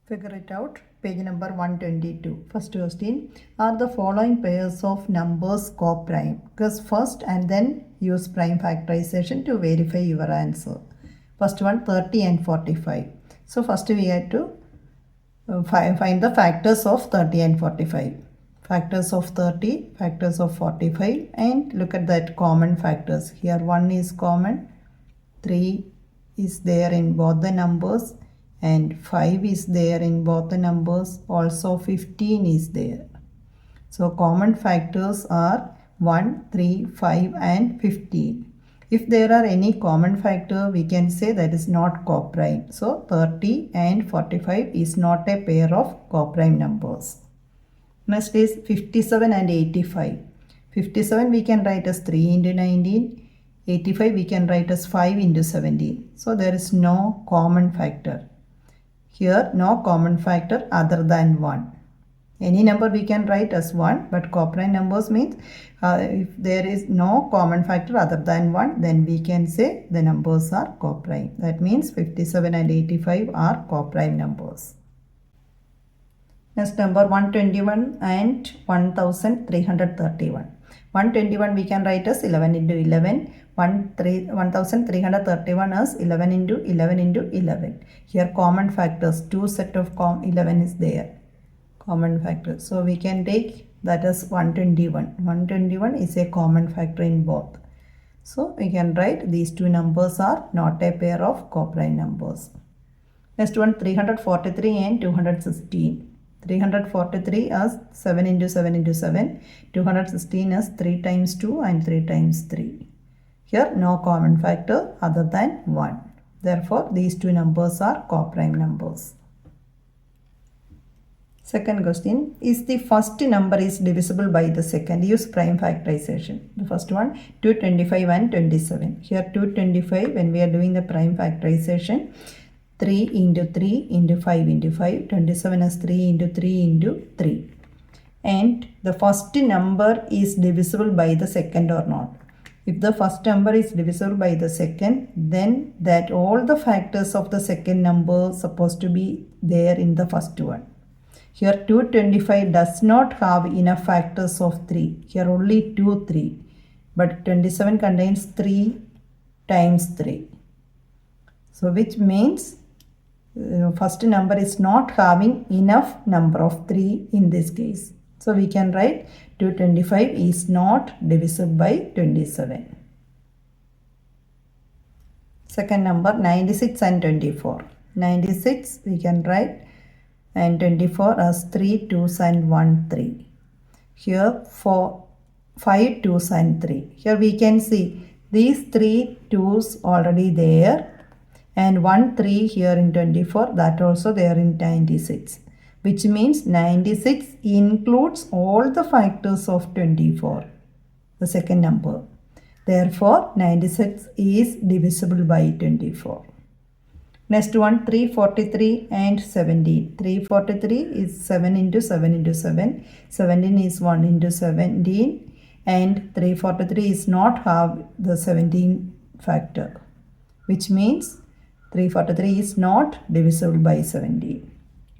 Figure it out. Page number 122. First question. Are the following pairs of numbers co-prime? Guess first and then use prime factorization to verify your answer. First one 30 and 45. So first we have to find the factors of 30 and 45. Factors of 30, factors of 45, and look at that common factors. Here 1 is common, 3 is there in both the numbers, and 5 is there in both the numbers. Also 15 is there. So common factors are 1, 3, 5 and 15. If there are any common factor, we can say that is not co-prime. So 30 and 45 is not a pair of co-prime numbers. Next is 57 and 85. 57 we can write as 3 into 19. 85 we can write as 5 into 17. So there is no common factor. Here no common factor other than 1. Any number we can write as 1, but co-prime numbers means if there is no common factor other than 1, then we can say the numbers are co-prime. That means 57 and 85 are co-prime numbers. Next number 121 and 1331. 121 we can write as 11 into 11. 1331 as 11 into 11 into 11. Here common factors, 2 set of 11 is there. Common factor. So we can take that as 121. 121 is a common factor in both. So we can write these two numbers are not a pair of co-prime numbers. Next one 343 and 216. 343 as 7 into 7 into 7. 216 as 3 times 2 and 3 times 3. Here no common factor other than 1. Therefore these two numbers are co-prime numbers. Second question, is the first number is divisible by the second? Use prime factorization. The first one 225 and 27. Here 225, when we are doing the prime factorization, 3 into 3 into 5 into 5. 27 as 3 into 3 into 3. And the first number is divisible by the second or not. If the first number is divisible by the second, then that all the factors of the second number supposed to be there in the first one. Here 225 does not have enough factors of 3. Here only 2, 3. But 27 contains 3 times 3. So which means first number is not having enough number of 3 in this case. So we can write 225 is not divisible by 27. Second number 96 and 24. 96 we can write and 24 as 3 2s and 1 3. Here 5 2s and 3. Here we can see these 3 2s already there and 1 3 here in 24, that also there in 96. Which means 96 includes all the factors of 24, the second number. Therefore, 96 is divisible by 24. Next one, 343 and 17. 343 is 7 into 7 into 7. 17 is 1 into 17. And 343 is not have the 17 factor. Which means 343 is not divisible by 17.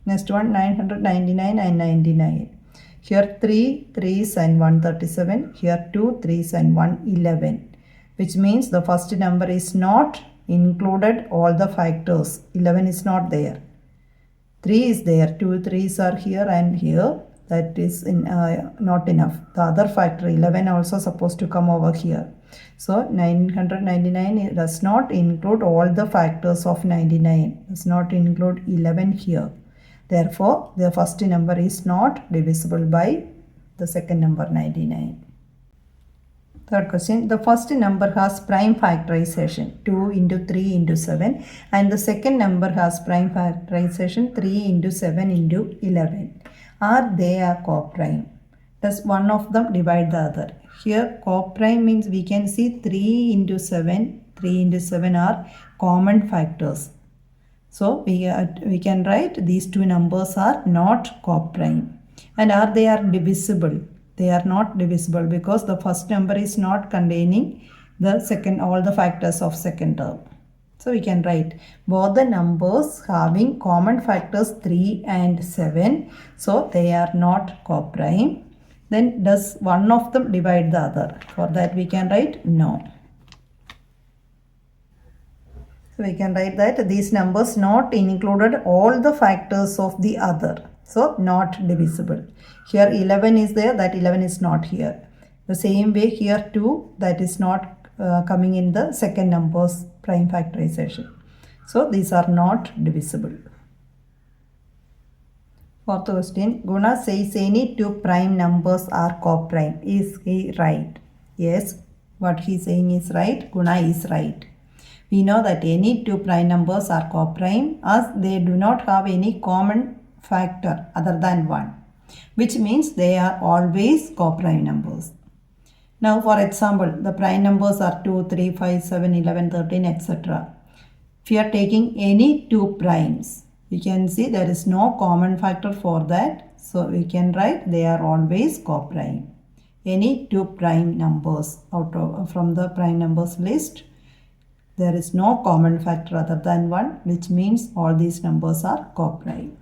Next one 999 and 99. Here 3 3s and 137. Here 2 3s and 111. Which means the first number is not included all the factors. 11 is not there. 3 is there. 2 3s are here and here. That is not enough. The other factor 11 also supposed to come over here. So 999 does not include all the factors of 99. Does not include 11 here. Therefore, the first number is not divisible by the second number 99. Third question, the first number has prime factorization 2 into 3 into 7 and the second number has prime factorization 3 into 7 into 11. Are they a co-prime? Does one of them divide the other? Here co-prime means we can see 3 into 7 are common factors. So we can write these two numbers are not co-prime. And are they are divisible? They are not divisible because the first number is not containing the second all the factors of second term. So So we can write both the numbers having common factors 3 and 7. So they are not coprime. Then does one of them divide the other? For that we can write no. So we can write that these numbers not included all the factors of the other. So not divisible. Here 11 is there, that 11 is not here. The same way here 2, that is not coming in the second number's prime factorization. So these are not divisible. Fourth question, Guna says any two prime numbers are coprime. Is he right? Yes, what he is saying is right. Guna is right. We know that any two prime numbers are coprime as they do not have any common factor other than 1, which means they are always coprime numbers. Now for example, the prime numbers are 2, 3, 5, 7, 11, 13, etc. If you are taking any two primes, we can see there is no common factor for that. So we can write they are always coprime. Any two prime numbers from the prime numbers list, there is no common factor other than 1, which means all these numbers are coprime.